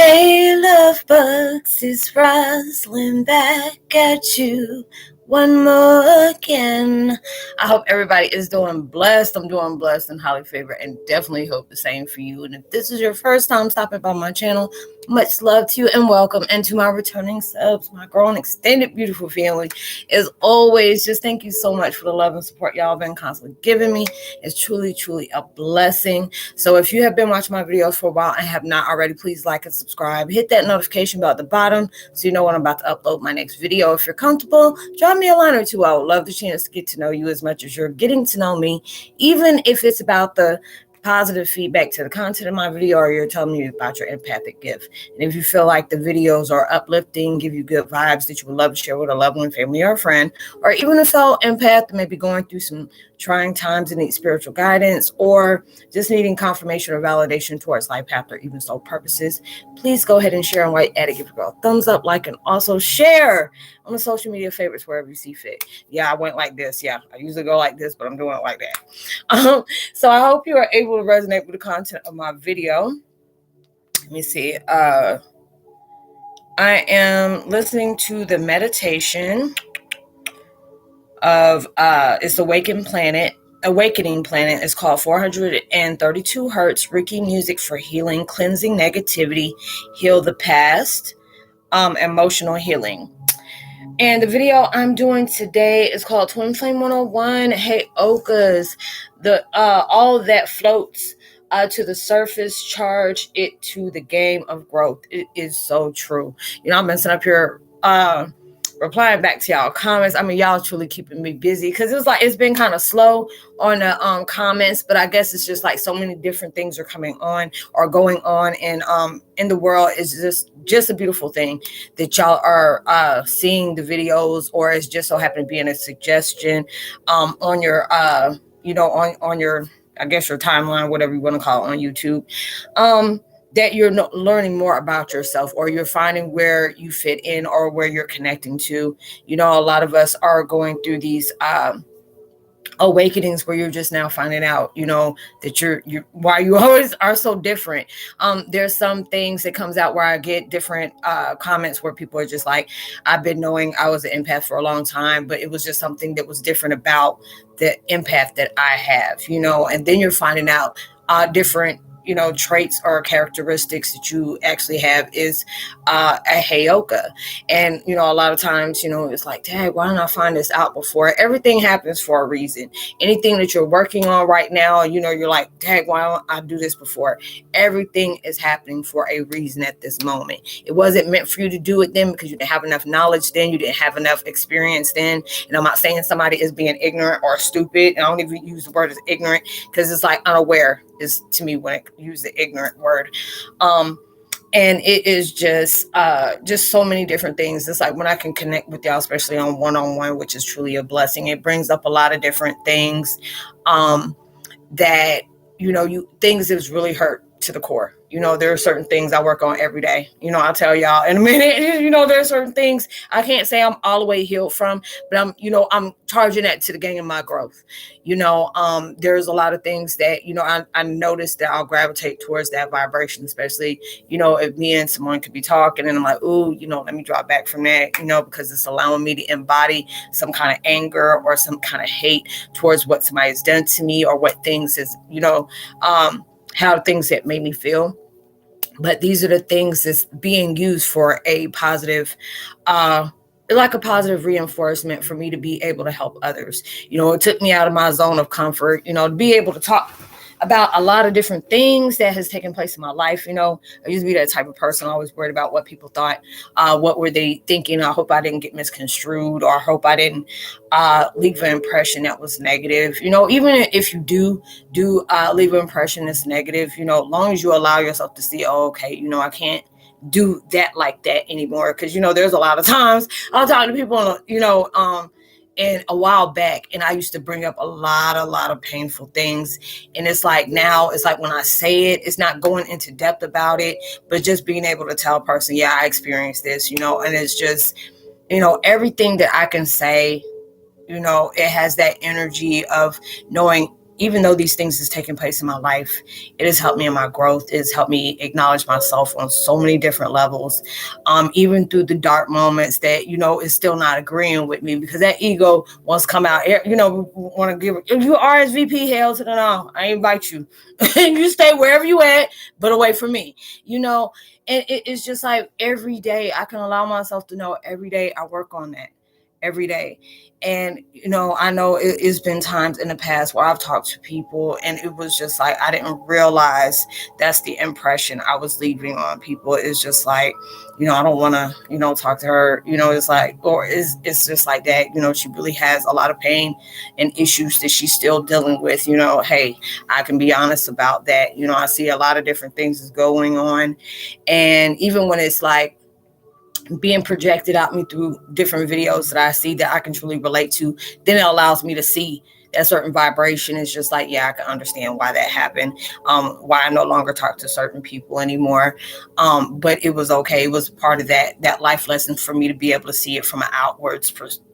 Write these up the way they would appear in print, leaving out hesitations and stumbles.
Hey, love bugs, it's Roslynn back at you one more again. I hope everybody is doing blessed. I'm doing blessed and highly favored, and definitely hope the same for you. And if this is your first time stopping by my channel, much love to you and welcome. And to my returning subs, my growing, extended, beautiful family, as always, just thank you so much for the love and support y'all been constantly giving me. It's truly, truly a blessing. So if you have been watching my videos for a while and have not already, please like and subscribe. Hit that notification bell at the bottom so you know when I'm about to upload my next video. If you're comfortable, drop me a line or two. I would love the chance to get to know you as much as you're getting to know me, even if it's about the positive feedback to the content of my video, or you're telling me about your empathic gift. And if you feel like the videos are uplifting, give you good vibes that you would love to share with a loved one, family, or a friend, or even a fellow empath that may be going through some trying times and need spiritual guidance, or just needing confirmation or validation towards life path or even soul purposes, please go ahead and share and white at it. Give a girl a thumbs up, like, and also share on the social media favorites wherever you see fit. Yeah, I went like this. Yeah, I usually go like this, but I'm doing it like that. So I hope you are able to resonate with the content of my video. Let me see. I am listening to the meditation of it's Awakening Planet. Is called 432 Hertz Reiki Music for Healing, Cleansing Negativity, Heal the Past, Emotional Healing. And the video I'm doing today is called Twin Flame 101, Heyokas. All that floats to the surface, charge it to the game of growth. It is so true. You know, I've been sitting up here replying back to y'all comments. I mean, y'all truly keeping me busy because it's been kind of slow on the comments, but I guess it's just like so many different things are coming on or going on in the world. Is just a beautiful thing that y'all are seeing the videos, or it's just so happen to be in a suggestion on your on your, I guess, your timeline, whatever you want to call it, on YouTube. That you're learning more about yourself, or you're finding where you fit in or where you're connecting to. You know, a lot of us are going through these awakenings where you're just now finding out, you know, that you're why you always are so different. There's some things that comes out where I get different comments where people are just like, I've been knowing I was an empath for a long time, but it was just something that was different about the empath that I have, you know. And then you're finding out different, you know, traits or characteristics that you actually have is a Heyoka. And, you know, a lot of times, you know, it's like, dang, why didn't I find this out before? Everything happens for a reason. Anything that you're working on right now, you know, you're like, dang, why don't I do this before? Everything is happening for a reason at this moment. It wasn't meant for you to do it then because you didn't have enough knowledge then, you didn't have enough experience then. And I'm not saying somebody is being ignorant or stupid. And I don't even use the word as ignorant because it's like unaware is to me when I use the ignorant word. And it is just so many different things. It's like when I can connect with y'all, especially on one-on-one, which is truly a blessing. It brings up a lot of different things that, you know, things that's really hurt to the core. You know, there are certain things I work on every day. You know, I'll tell y'all in a minute. You know, there are certain things I can't say I'm all the way healed from, but I'm charging that to the gain of my growth. You know, there's a lot of things that, you know, I noticed that I'll gravitate towards that vibration, especially, you know, if me and someone could be talking and I'm like, ooh, you know, let me drop back from that, you know, because it's allowing me to embody some kind of anger or some kind of hate towards what somebody has done to me, or what things is, you know, how things that made me feel. But these are the things that's being used for a positive, like a positive reinforcement for me to be able to help others. You know, it took me out of my zone of comfort, you know, to be able to talk about a lot of different things that has taken place in my life. You know, I used to be that type of person, always worried about what people thought, what were they thinking. I hope I didn't get misconstrued, or I hope I didn't leave an impression that was negative. You know, even if you do leave an impression that's negative, you know, as long as you allow yourself to see, oh, okay, you know, I can't do that like that anymore. Because, you know, there's a lot of times I'll talk to people, you know, and a while back, and I used to bring up a lot of painful things. And it's like now, it's like when I say it, it's not going into depth about it, but just being able to tell a person, yeah, I experienced this, you know. And it's just, you know, everything that I can say, you know, it has that energy of knowing even though these things is taking place in my life, it has helped me in my growth. It has helped me acknowledge myself on so many different levels. Even through the dark moments that, is still not agreeing with me, because that ego wants to come out, want to give, if you RSVP, hell to the no, I invite you. You stay wherever you at, but away from me, and it's just like every day I can allow myself to know every day I work on that every day. And, I know it's been times in the past where I've talked to people and it was just like, I didn't realize that's the impression I was leaving on people. It's just like, I don't want to, talk to her, it's like, or it's just like that, she really has a lot of pain and issues that she's still dealing with, hey, I can be honest about that. I see a lot of different things is going on. And even when it's like, being projected at me through different videos that I see that I can truly relate to, then it allows me to see that certain vibration. Is just like, yeah, I can understand why that happened, why I no longer talk to certain people anymore. But it was okay. It was part of that life lesson for me to be able to see it from an outwards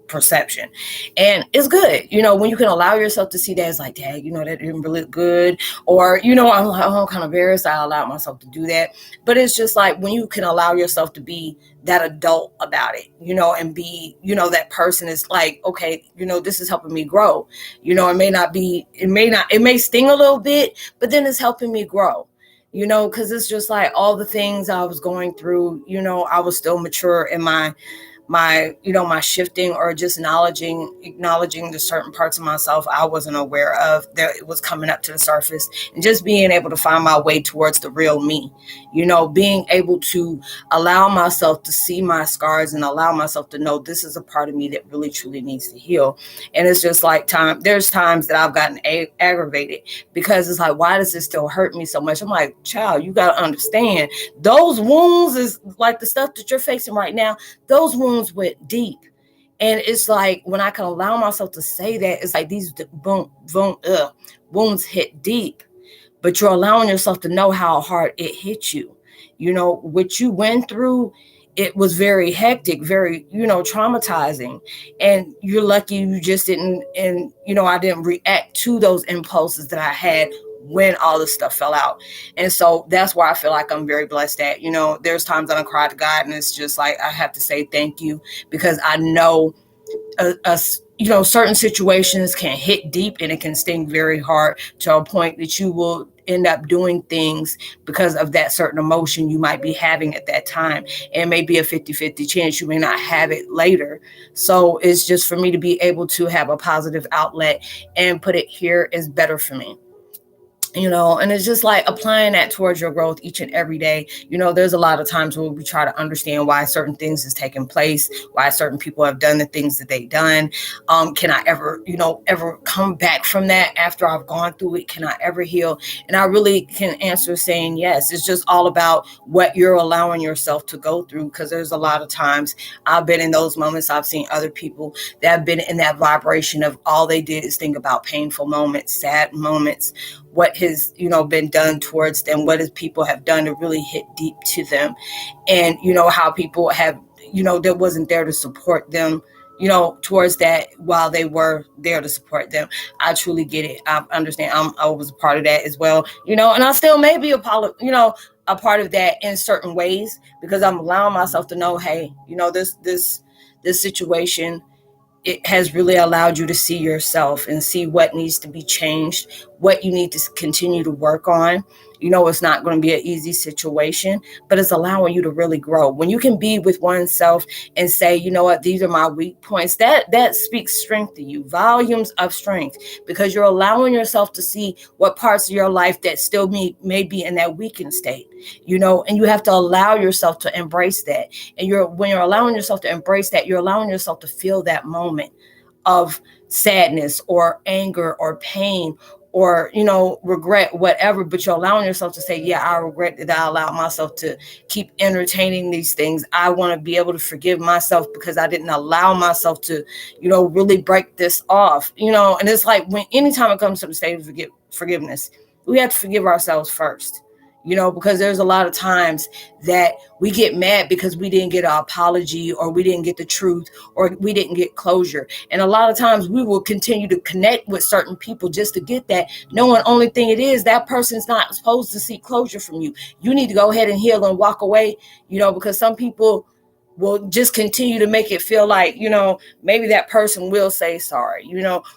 perception. And it's good, when you can allow yourself to see that. It's like, dang, that didn't really look good. Or, I'm like, oh, I'm kind of embarrassed I allowed myself to do that. But it's just like when you can allow yourself to be that adult about it, and be, that person is like, okay, this is helping me grow. It may sting a little bit, but then it's helping me grow, because it's just like all the things I was going through, I was still mature in my shifting, or just acknowledging the certain parts of myself I wasn't aware of, that it was coming up to the surface, and just being able to find my way towards the real me, being able to allow myself to see my scars and allow myself to know this is a part of me that really truly needs to heal. And it's just like there's times that I've gotten aggravated, because it's like, why does this still hurt me so much? I'm like, child, you got to understand, those wounds is like the stuff that you're facing right now. Those wounds went deep. And it's like, when I can allow myself to say that, it's like these wounds hit deep, but you're allowing yourself to know how hard it hit you. What you went through, it was very hectic, very, traumatizing. And you're lucky you just didn't, and, I didn't react to those impulses that I had when all this stuff fell out. And so that's why I feel like I'm very blessed that, there's times that I cry to God, and it's just like, I have to say thank you, because I know certain situations can hit deep and it can sting very hard, to a point that you will end up doing things because of that certain emotion you might be having at that time. And it may be a 50-50 chance you may not have it later. So it's just for me to be able to have a positive outlet and put it here is better for me. And it's just like applying that towards your growth each and every day. There's a lot of times where we try to understand why certain things is taking place, why certain people have done the things that they've done. Can I ever, ever come back from that after I've gone through it? Can I ever heal? And I really can answer saying yes. It's just all about what you're allowing yourself to go through, because there's a lot of times I've been in those moments. I've seen other people that have been in that vibration of all they did is think about painful moments, sad moments, what has, been done towards them, what his people have done to really hit deep to them. And, how people have, that wasn't there to support them, towards that while they were there to support them. I truly get it. I understand. I was a part of that as well, and I still may be a part of that in certain ways, because I'm allowing myself to know, hey, this situation, it has really allowed you to see yourself and see what needs to be changed, what you need to continue to work on. It's not going to be an easy situation, but it's allowing you to really grow. When you can be with oneself and say, what, these are my weak points, that speaks strength to you, volumes of strength, because you're allowing yourself to see what parts of your life that still may be in that weakened state, and you have to allow yourself to embrace that. And when you're allowing yourself to embrace that, you're allowing yourself to feel that moment of sadness or anger or pain or, regret, whatever, but you're allowing yourself to say, yeah, I regret that I allowed myself to keep entertaining these things. I want to be able to forgive myself because I didn't allow myself to, really break this off, and it's like anytime it comes to the state of forgiveness, we have to forgive ourselves first. because there's a lot of times that we get mad because we didn't get an apology, or we didn't get the truth, or we didn't get closure. And a lot of times we will continue to connect with certain people just to get that, knowing only thing it is that person's not supposed to seek closure from you. You need to go ahead and heal and walk away, because some people will just continue to make it feel like, maybe that person will say sorry,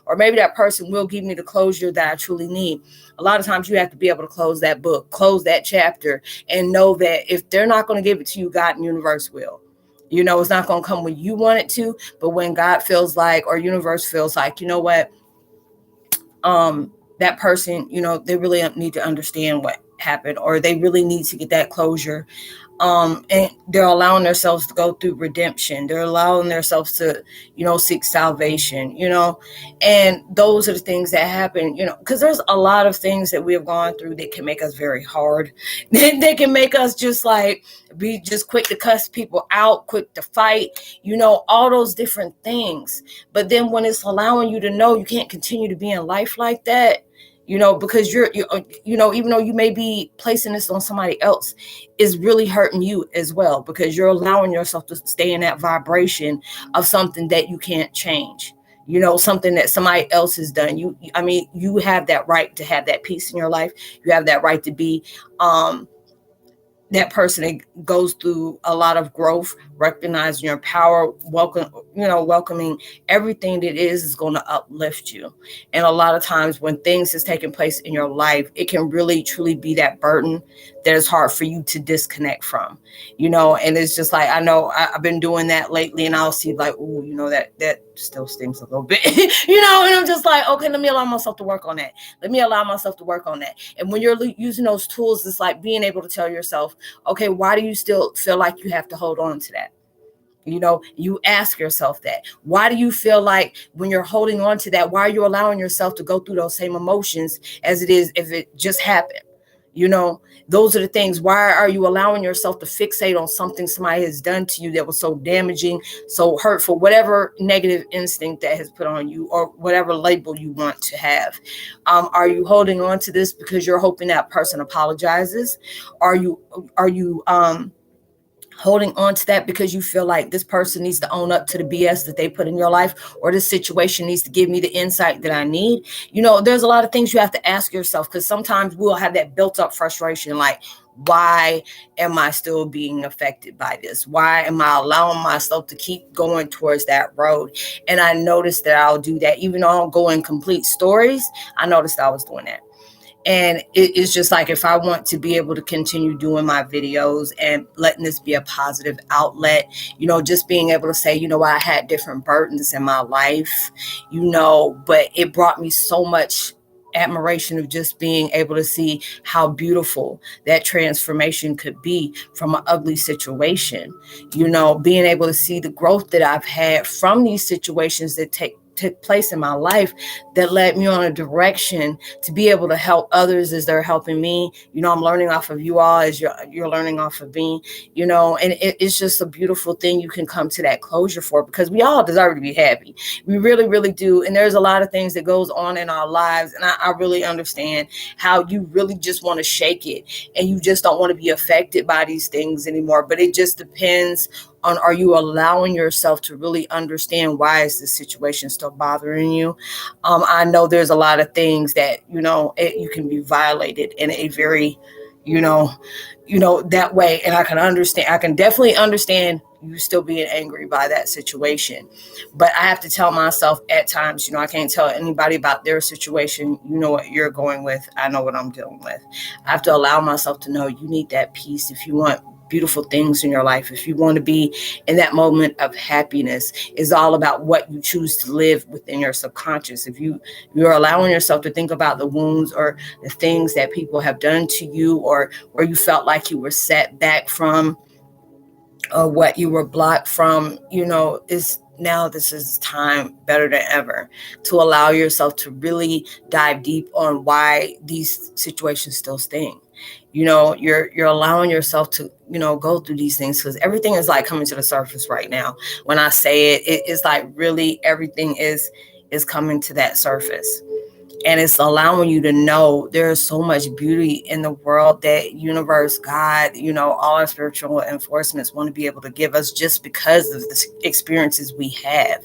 or maybe that person will give me the closure that I truly need. A lot of times you have to be able to close that book, close that chapter, and know that if they're not going to give it to you, God and universe will. It's not going to come when you want it to, but when God feels like, or universe feels like, what, that person, they really need to understand what happened, or they really need to get that closure. And they're allowing themselves to go through redemption. They're allowing themselves to, seek salvation, and those are the things that happen, because there's a lot of things that we have gone through that can make us very hard. They can make us just like be just quick to cuss people out, quick to fight, all those different things. But then when it's allowing you to know you can't continue to be in life like that, because you're even though you may be placing this on somebody else, is really hurting you as well, because you're allowing yourself to stay in that vibration of something that you can't change, something that somebody else has done. You have that right to have that peace in your life. You have that right to be that person that goes through a lot of growth, recognizing your power, welcoming everything that is going to uplift you. And a lot of times when things is taking place in your life, it can really truly be that burden that is hard for you to disconnect from, and it's just like, I know I've been doing that lately, and I'll see like, ooh, that still stings a little bit, and I'm just like, okay, let me allow myself to work on that. And when you're using those tools, it's like being able to tell yourself, okay, why do you still feel like you have to hold on to that? You ask yourself that. Why do you feel like when you're holding on to that, why are you allowing yourself to go through those same emotions as it is if it just happened? Those are the things. Why are you allowing yourself to fixate on something somebody has done to you that was so damaging, so hurtful, whatever negative instinct that has put on you, or whatever label you want to have? Are you holding on to this because you're hoping that person apologizes? Are you holding on to that because you feel like this person needs to own up to the BS that they put in your life, or this situation needs to give me the insight that I need? There's a lot of things you have to ask yourself, because sometimes we'll have that built up frustration, like, why am I still being affected by this? Why am I allowing myself to keep going towards that road? And I noticed that I'll do that. Even though I don't go in complete stories, I noticed I was doing that. And it's just like, if I want to be able to continue doing my videos and letting this be a positive outlet, just being able to say, I had different burdens in my life, but it brought me so much admiration of just being able to see how beautiful that transformation could be from an ugly situation, being able to see the growth that I've had from these situations that took place in my life, that led me on a direction to be able to help others as they're helping me. I'm learning off of you all as you're learning off of me, and it's just a beautiful thing you can come to that closure for, because we all deserve to be happy. We really, really do. And there's a lot of things that goes on in our lives. And I really understand how you really just want to shake it, and you just don't want to be affected by these things anymore. But it just depends on, are you allowing yourself to really understand why is this situation still bothering you? I know there's a lot of things that, you can be violated in a very, that way. And I can definitely understand you still being angry by that situation. But I have to tell myself at times, I can't tell anybody about their situation. You know what you're going with. I know what I'm dealing with. I have to allow myself to know you need that peace if you want beautiful things in your life. If you want to be in that moment of happiness, is all about what you choose to live within your subconscious. If you're allowing yourself to think about the wounds or the things that people have done to you, or you felt like you were set back from, or what you were blocked from, is now, this is time better than ever to allow yourself to really dive deep on why these situations still sting. You're allowing yourself to, go through these things, because everything is like coming to the surface right now. When I say it is like really everything is coming to that surface. And it's allowing you to know there's so much beauty in the world that universe, God, all our spiritual enforcements want to be able to give us just because of the experiences we have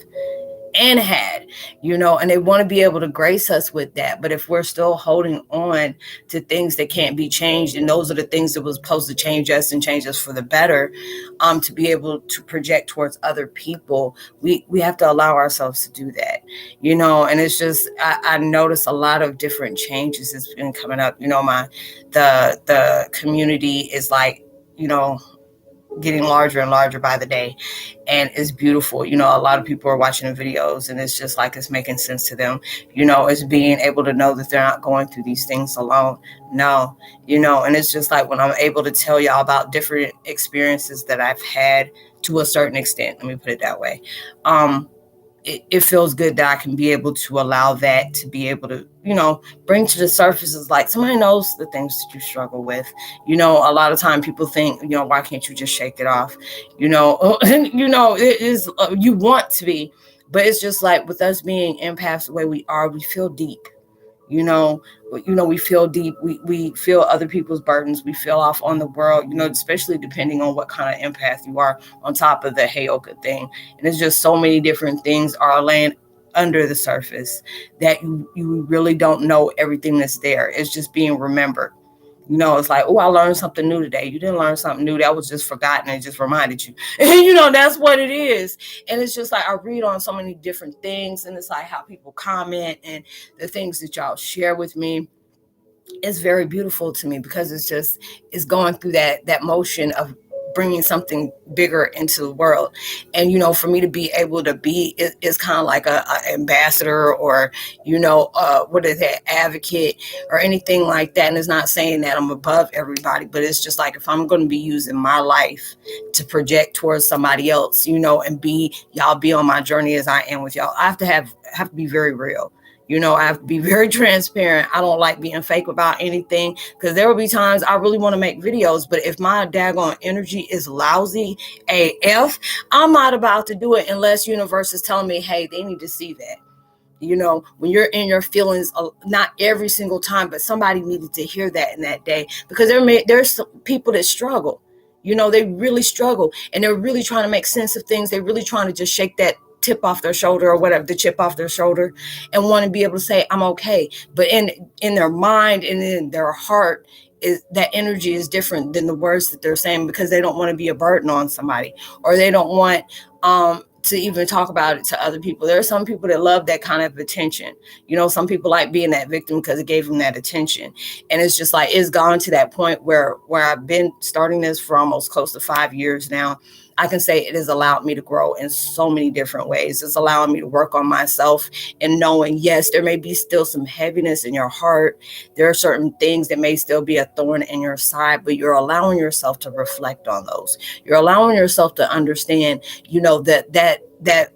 and had, and they want to be able to grace us with that. But if we're still holding on to things that can't be changed, and those are the things that was supposed to change us and change us for the better, to be able to project towards other people, we have to allow ourselves to do that, and it's just, I notice a lot of different changes that's been coming up. The community is like, getting larger and larger by the day, and it's beautiful. A lot of people are watching the videos, and it's just like it's making sense to them. It's being able to know that they're not going through these things alone. No, and it's just like when I'm able to tell y'all about different experiences that I've had to a certain extent, let me put it that way. It feels good that I can be able to allow that to be able to, bring to the surface is like somebody knows the things that you struggle with. A lot of time people think, why can't you just shake it off? It is, you want to be, but it's just like with us being empaths the way we are, we feel deep. you know we feel deep, we feel other people's burdens, we feel off on the world, especially depending on what kind of empath you are, on top of the Heyoka thing. And it's just so many different things are laying under the surface that you really don't know everything that's there. It's just being remembered. It's like, oh, I learned something new today. You didn't learn something new. That was just forgotten. It just reminded you. And, that's what it is. And it's just like I read on so many different things, and it's like how people comment and the things that y'all share with me. It's very beautiful to me because it's going through that motion of bringing something bigger into the world. And for me to be able to be is kind of like a ambassador, or what is that, advocate, or anything like that. And it's not saying that I'm above everybody, but it's just like if I'm going to be using my life to project towards somebody else, and y'all be on my journey as I am with y'all, I have to be very real. I have to be very transparent. I don't like being fake about anything, because there will be times I really want to make videos, but if my daggone energy is lousy AF, I'm not about to do it unless universe is telling me, hey, they need to see that. When you're in your feelings, not every single time, but somebody needed to hear that in that day, because there's some people that struggle. They really struggle, and they're really trying to make sense of things. They're really trying to just shake that tip off their shoulder, or whatever, the chip off their shoulder, and want to be able to say, I'm okay. But in their mind and in their heart, that energy is different than the words that they're saying, because they don't want to be a burden on somebody, or they don't want to even talk about it to other people. There are some people that love that kind of attention. Some people like being that victim because it gave them that attention. And it's just like, it's gone to that point where I've been starting this for almost close to 5 years now. I can say it has allowed me to grow in so many different ways. It's allowing me to work on myself, and knowing, yes, there may be still some heaviness in your heart. There are certain things that may still be a thorn in your side, but you're allowing yourself to reflect on those. You're allowing yourself to understand,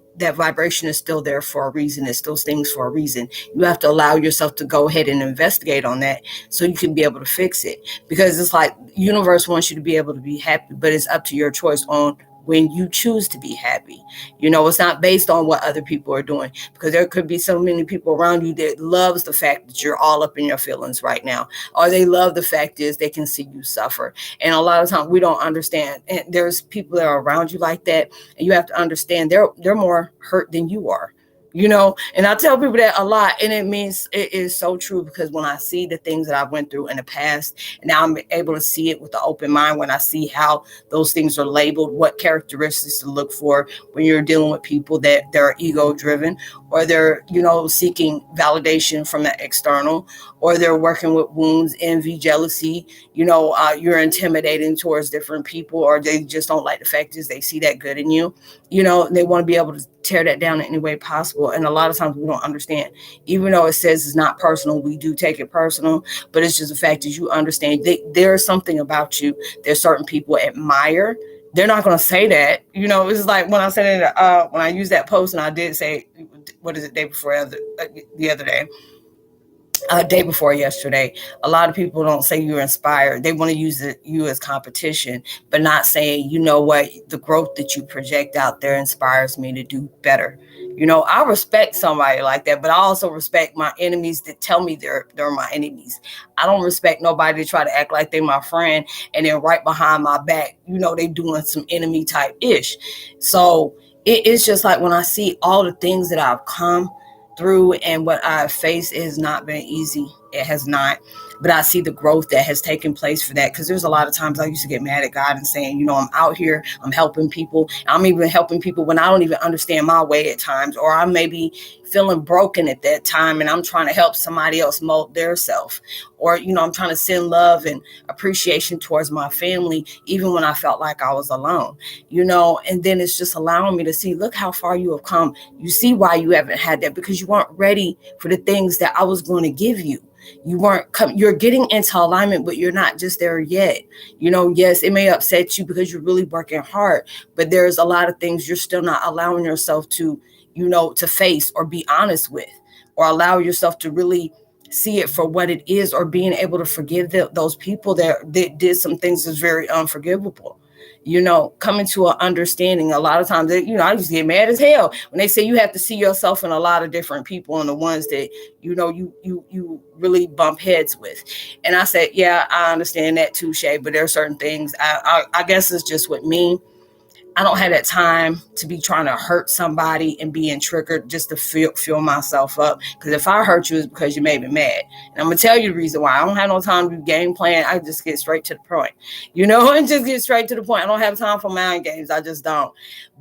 that vibration is still there for a reason. It still stings for a reason. You have to allow yourself to go ahead and investigate on that so you can be able to fix it. Because it's like universe wants you to be able to be happy, but it's up to your choice on when you choose to be happy. It's not based on what other people are doing, because there could be so many people around you that loves the fact that you're all up in your feelings right now, or they love the fact is they can see you suffer. And a lot of times we don't understand, and there's people that are around you like that, and you have to understand they're more hurt than you are. And I tell people that a lot, and it means it is so true, because when I see the things that I went through in the past, and now I'm able to see it with the open mind, when I see how those things are labeled, what characteristics to look for when you're dealing with people that they're ego driven, or they're, seeking validation from the external, or they're working with wounds, envy, jealousy, you're intimidating towards different people, or they just don't like the fact is they see that good in you, they want to be able to tear that down in any way possible. And a lot of times we don't understand, even though it says it's not personal, we do take it personal, but it's just the fact that you understand there's something about you. There's certain people admire. They're not going to say that, it's like when I said it, when I used that post, and I did say, what is it, day before the other day, day before yesterday, a lot of people don't say you're inspired. They want to use you as competition, but not saying, what, the growth that you project out there inspires me to do better. I respect somebody like that, but I also respect my enemies that tell me they're my enemies. I don't respect nobody to try to act like they my friend and then right behind my back, they doing some enemy type ish. So it's just like when I see all the things that I've come through and what I've faced, it has not been easy. It has not. But I see the growth that has taken place for that, because there's a lot of times I used to get mad at God and saying, I'm out here, I'm helping people. I'm even helping people when I don't even understand my way at times, or I may be feeling broken at that time and I'm trying to help somebody else mold their self. Or, I'm trying to send love and appreciation towards my family, even when I felt like I was alone, and then it's just allowing me to see, look how far you have come. You see why you haven't had that, because you weren't ready for the things that I was going to give you. You're getting into alignment, but you're not just there yet. Yes, it may upset you because you're really working hard, but there's a lot of things you're still not allowing yourself to, to face or be honest with, or allow yourself to really see it for what it is, or being able to forgive those people that did some things that's very unforgivable. Coming to an understanding. A lot of times, I used to get mad as hell when they say you have to see yourself in a lot of different people, and the ones that you really bump heads with. And I said, yeah, I understand that too, Shay. But there are certain things. I guess it's just with me. I don't have that time to be trying to hurt somebody and being triggered just to fill myself up. Because if I hurt you, it's because you made me mad. And I'm going to tell you the reason why. I don't have no time to do game plan. I just get straight to the point, and just get straight to the point. I don't have time for mind games. I just don't.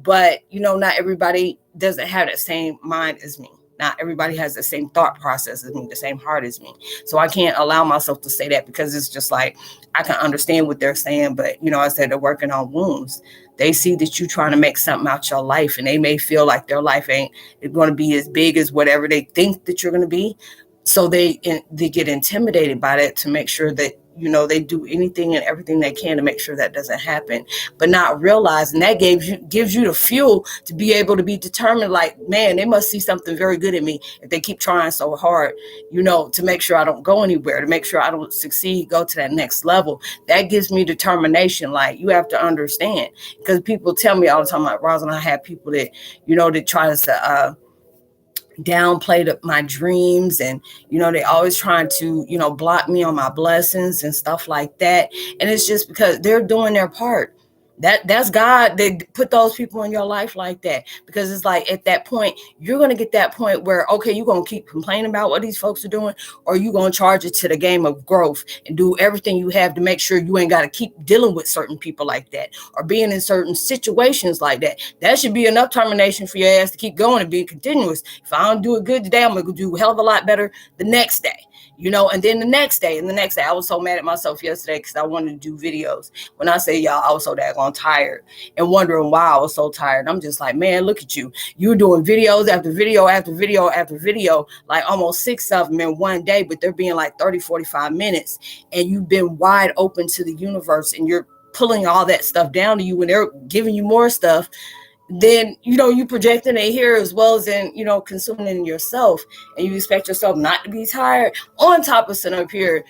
But, not everybody doesn't have that same mind as me. Not everybody has the same thought process as me, the same heart as me. So I can't allow myself to say that, because it's just like, I can understand what they're saying, but, I said they're working on wounds. They see that you're trying to make something out your life, and they may feel like their life ain't going to be as big as whatever they think that you're going to be. So they get intimidated by that, to make sure that, they do anything and everything they can to make sure that doesn't happen, but not realizing that gives you the fuel to be able to be determined. Like, man, they must see something very good in me if they keep trying so hard, to make sure I don't go anywhere, to make sure I don't succeed, go to that next level. That gives me determination. Like, you have to understand, because people tell me all the time, like, Roslynn, I have people that, that try to, downplay my dreams, and they always trying to block me on my blessings and stuff like that. And it's just because they're doing their part. That's God. They put those people in your life like that, because it's like, at that point, you're going to get that point where, okay, you're going to keep complaining about what these folks are doing, or you're going to charge it to the game of growth and do everything you have to make sure you ain't got to keep dealing with certain people like that, or being in certain situations like that. That should be enough termination for your ass to keep going and be continuous. If I don't do it good today, I'm going to do a hell of a lot better the next day. And then the next day, I was so mad at myself yesterday because I wanted to do videos. When I say y'all, I was so daggone tired and wondering why I was so tired. I'm just like, man, look at you. You're doing videos after video after video after video, like almost 6 of them in one day, but they're being like 30, 45 minutes. And you've been wide open to the universe, and you're pulling all that stuff down to you, and they're giving you more stuff. Then you projecting it here, as well as in consuming it in yourself, and you expect yourself not to be tired, on top of sitting up here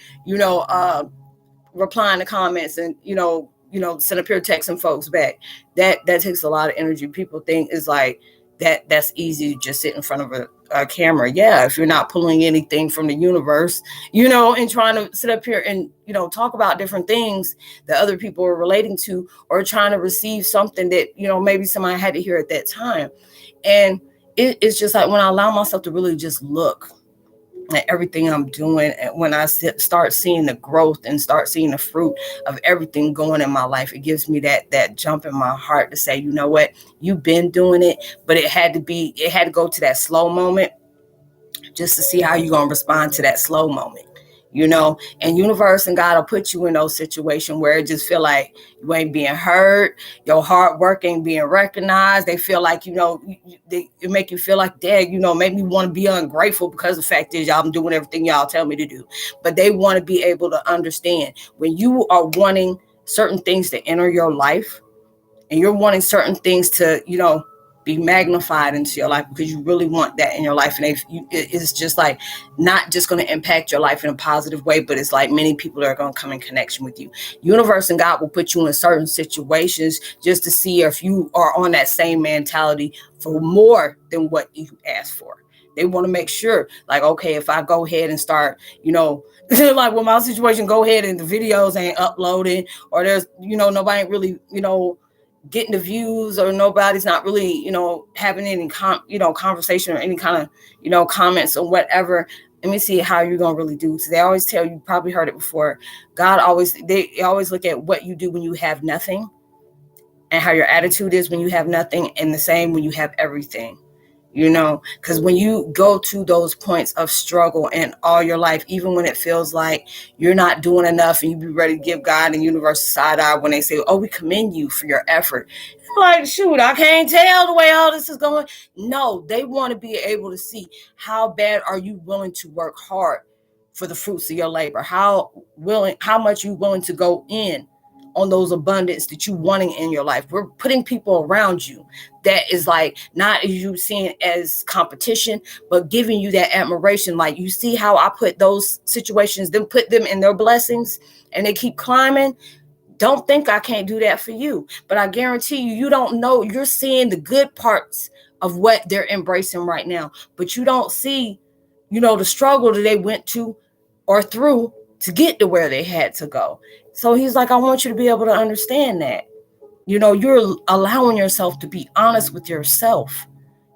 replying to comments, and sitting up here texting folks back. That takes a lot of energy. People think it's like that's easy to just sit in front of a camera. Yeah, if you're not pulling anything from the universe, and trying to sit up here and talk about different things that other people are relating to, or trying to receive something that maybe somebody had to hear at that time. And it's just like, when I allow myself to really just look at everything I'm doing, and when I start seeing the growth and start seeing the fruit of everything going in my life, it gives me that jump in my heart to say, you know what, you've been doing it, but it had to go to that slow moment, just to see how you're going to respond to that slow moment. And universe and God will put you in those situations where it just feel like you ain't being heard, your hard work ain't being recognized. They feel like, it make you feel like, dang, make me want to be ungrateful, because the fact is, y'all, I'm doing everything y'all tell me to do. But they want to be able to understand, when you are wanting certain things to enter your life, and you're wanting certain things to, be magnified into your life, because you really want that in your life. And it's just like not just going to impact your life in a positive way, but it's like many people are going to come in connection with you. Universe and God will put you in certain situations just to see if you are on that same mentality for more than what you asked for. They want to make sure, like, okay, if I go ahead and start, like with my situation, go ahead and the videos ain't uploading, or there's, nobody ain't really, getting the views, or nobody's not really, having any conversation or any kind of, comments or whatever. Let me see how you're going to really do. So they always tell you, probably heard it before, they always look at what you do when you have nothing, and how your attitude is when you have nothing, and the same when you have everything. Because when you go to those points of struggle in all your life, even when it feels like you're not doing enough, and you be ready to give God and universe a side eye when they say, oh, we commend you for your effort. Like, shoot, I can't tell the way all this is going. No, they want to be able to see how bad are you willing to work hard for the fruits of your labor, how much you willing to go in on those abundance that you wanting in your life. We're putting people around you that is like, not you seeing as competition, but giving you that admiration. Like, you see how I put those situations, put them in their blessings, and they keep climbing. Don't think I can't do that for you. But I guarantee you don't know. You're seeing the good parts of what they're embracing right now, but you don't see, the struggle that they went to or through to get to where they had to go. So he's like, I want you to be able to understand that. You're allowing yourself to be honest with yourself.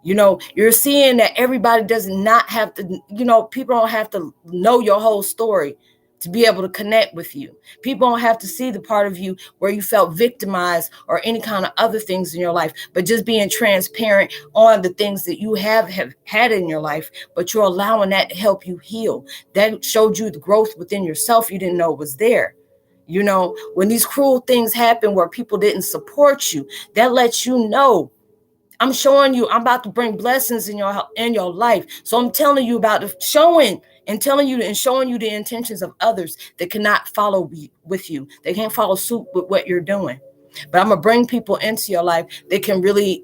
You're seeing that everybody does not have to, people don't have to know your whole story to be able to connect with you. People don't have to see the part of you where you felt victimized or any kind of other things in your life, but just being transparent on the things that you have had in your life, but you're allowing that to help you heal. That showed you the growth within yourself you didn't know was there. When these cruel things happen where people didn't support you, that lets you know, I'm showing you, I'm about to bring blessings in your life. So I'm telling you about showing you the intentions of others that cannot follow with you. They can't follow suit with what you're doing. But I'm going to bring people into your life that can really,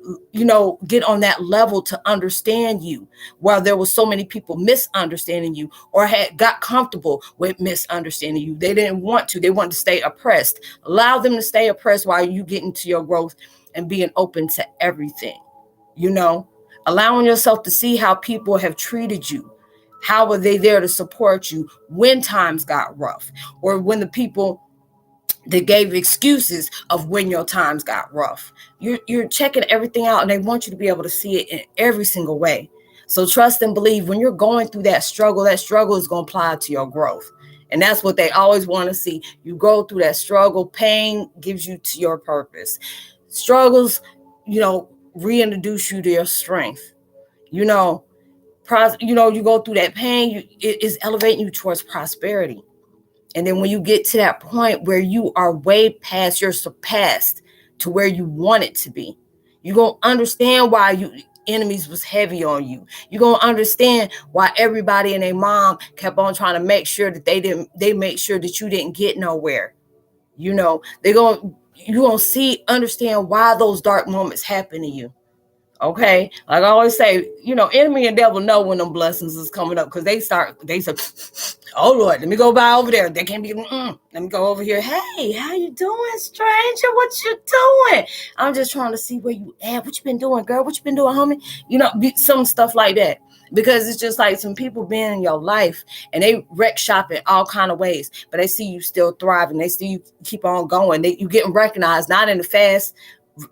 get on that level to understand you, while there was so many people misunderstanding you, or got comfortable with misunderstanding you. They didn't want to. They wanted to stay oppressed. Allow them to stay oppressed while you get into your growth and being open to everything. Allowing yourself to see how people have treated you. How were they there to support you when times got rough, or when the people that gave excuses of when your times got rough? You're checking everything out, and they want you to be able to see it in every single way. So trust and believe, when you're going through that struggle is going to apply to your growth. And that's what they always want to see. You go through that struggle. Pain gives you to your purpose. Struggles, reintroduce you to your strength. You go through that pain, it is elevating you towards prosperity. And then when you get to that point where you are way past, you're surpassed to where you want it to be, you're going to understand why enemies was heavy on you. You're going to understand why everybody and their mom kept on trying to make sure that they made sure that you didn't get nowhere. You're going to understand why those dark moments happen to you. Okay. Like I always say, enemy and devil know when them blessings is coming up, because they say, oh Lord, let me go by over there. They can't be, let me go over here. Hey, how you doing, stranger? What you doing? I'm just trying to see where you at. What you been doing, girl? What you been doing, homie? Some stuff like that. Because it's just like some people being in your life and they wreck shop in all kind of ways, but they see you still thriving. They see you keep on going. You getting recognized, not in the fast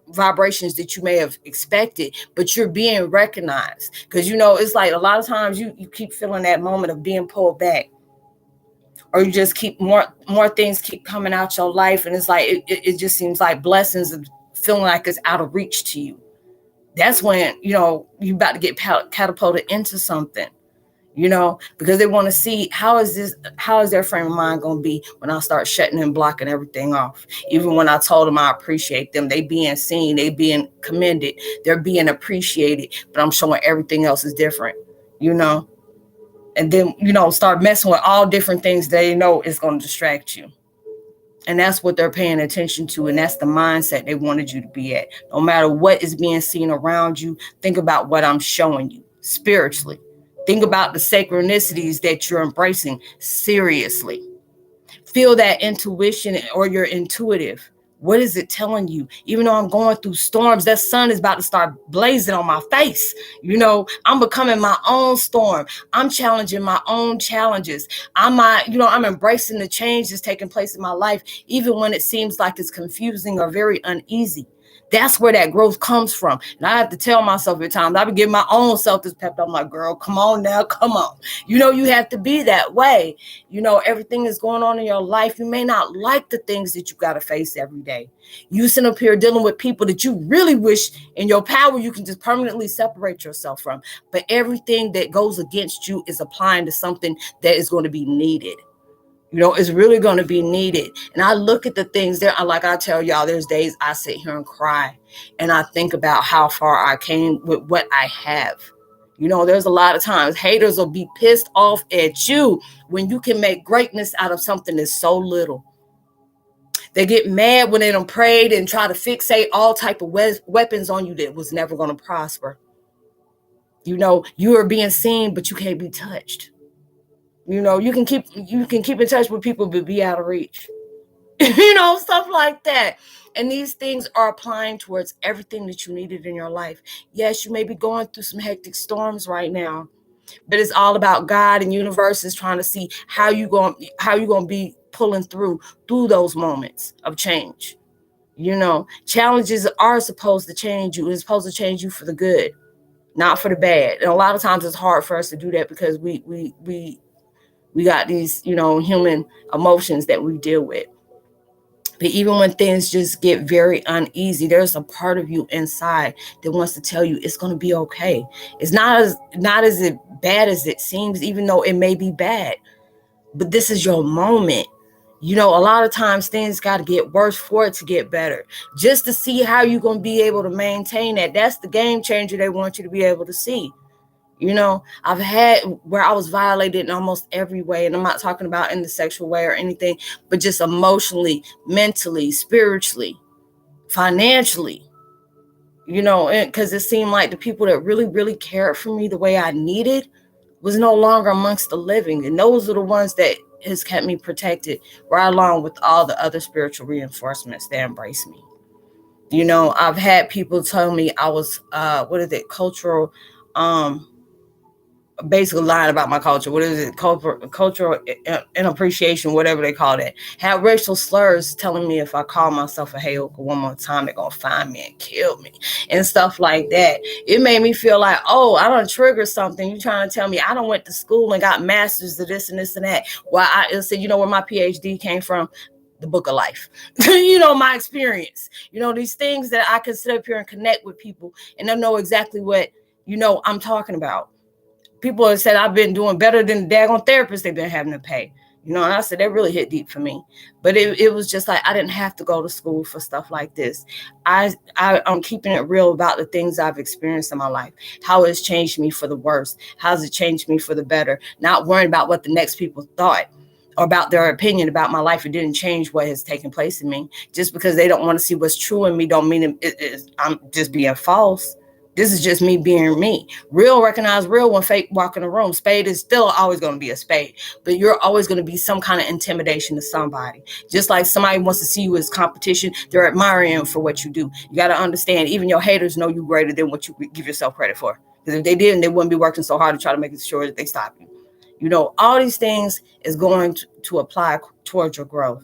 vibrations that you may have expected, but you're being recognized. Because it's like a lot of times you keep feeling that moment of being pulled back, or you just keep more things keep coming out your life, and it's like it just seems like blessings are feeling like it's out of reach to you. That's when you about to get catapulted into something. Because they want to see how is their frame of mind going to be when I start shutting and blocking everything off. Even when I told them I appreciate them, they being seen, they being commended, they're being appreciated, but I'm showing everything else is different, and then, start messing with all different things they know is going to distract you. And that's what they're paying attention to. And that's the mindset they wanted you to be at. No matter what is being seen around you, think about what I'm showing you spiritually. Think about the synchronicities that you're embracing seriously. Feel that intuition, or you're intuitive. What is it telling you? Even though I'm going through storms, that sun is about to start blazing on my face. I'm becoming my own storm. I'm challenging my own challenges. I'm embracing the change that's taking place in my life, even when it seems like it's confusing or very uneasy. That's where that growth comes from. And I have to tell myself at times, I be giving my own self this pep. I'm like, girl, come on now, come on. You have to be that way. Everything is going on in your life. You may not like the things that you got to face every day. You sit up here dealing with people that you really wish in your power you can just permanently separate yourself from. But everything that goes against you is applying to something that is going to be needed. It's really going to be needed. And I look at the things there, like I tell y'all, there's days I sit here and cry and I think about how far I came with what I have. There's a lot of times haters will be pissed off at you when you can make greatness out of something that's so little. They get mad when they done prayed and try to fixate all type of weapons on you that was never going to prosper. You are being seen, but you can't be touched. You can keep in touch with people, but be out of reach. Stuff like that. And these things are applying towards everything that you needed in your life. Yes, you may be going through some hectic storms right now, but it's all about God and universe is trying to see how you going to be pulling through those moments of change. Challenges are supposed to change you. It's supposed to change you for the good, not for the bad. And a lot of times it's hard for us to do that because we got these, human emotions that we deal with. But even when things just get very uneasy, there's a part of you inside that wants to tell you it's going to be okay. It's not as bad as it seems, even though it may be bad. But this is your moment. A lot of times things got to get worse for it to get better. Just to see how you're going to be able to maintain that. That's the game changer they want you to be able to see. I've had where I was violated in almost every way. And I'm not talking about in the sexual way or anything, but just emotionally, mentally, spiritually, financially, because it seemed like the people that really, really cared for me the way I needed was no longer amongst the living. And those are the ones that has kept me protected, right along with all the other spiritual reinforcements that embrace me. I've had people tell me I was, cultural, basically lying about my culture. What is it? Cultural inappreciation, whatever they call it. Had racial slurs telling me if I call myself a Heyoka one more time, they're going to find me and kill me and stuff like that. It made me feel like, oh, I don't trigger something. You trying to tell me I don't went to school and got masters of this and this and that. Well, I said, where my PhD came from? The book of life. My experience. These things that I can sit up here and connect with people and they'll know exactly what, I'm talking about. People have said I've been doing better than the daggone therapists they've been having to pay. And I said, that really hit deep for me. But it was just like, I didn't have to go to school for stuff like this. I'm keeping it real about the things I've experienced in my life, how it's changed me for the worse, how's it changed me for the better, not worrying about what the next people thought or about their opinion about my life. It didn't change what has taken place in me. Just because they don't want to see what's true in me don't mean I'm just being false. This is just me being me. Real recognize real when fake walk in the room. Spade is still always going to be a spade, but you're always going to be some kind of intimidation to somebody. Just like somebody wants to see you as competition, they're admiring you for what you do. You got to understand, even your haters know you greater than what you give yourself credit for. Because if they didn't, they wouldn't be working so hard to try to make sure that they stop you. All these things is going to apply towards your growth.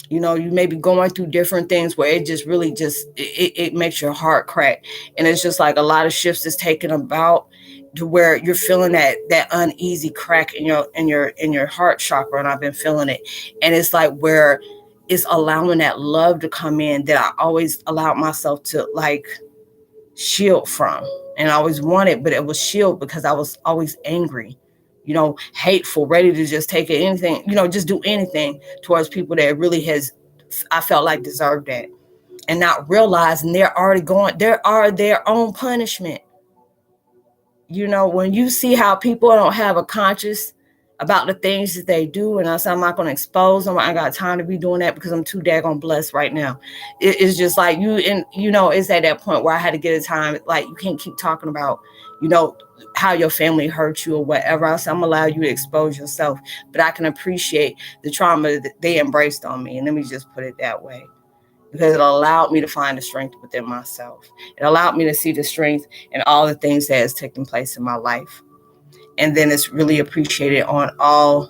You may be going through different things where it just really it makes your heart crack. And it's just like a lot of shifts is taken about to where you're feeling that uneasy crack in your heart chakra. And I've been feeling it. And it's like where it's allowing that love to come in that I always allowed myself to like shield from. And I always wanted, but it was shield because I was always angry. Hateful, ready to just take anything, just do anything towards people that really I felt like deserved that. And not realizing they're their own punishment. When you see how people don't have a conscious about the things that they do. And I said, I'm not going to expose them. I ain't got time to be doing that because I'm too daggone blessed right now. It's just like it's at that point where I had to get a time. Like, you can't keep talking about, how your family hurt you or whatever. I said, I'm going to allow you to expose yourself, but I can appreciate the trauma that they embraced on me. And let me just put it that way, because it allowed me to find the strength within myself. It allowed me to see the strength in all the things that has taken place in my life. And then it's really appreciated on all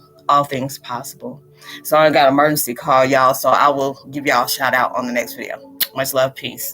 things possible. So I got an emergency call, y'all. So I will give y'all a shout out on the next video. Much love. Peace.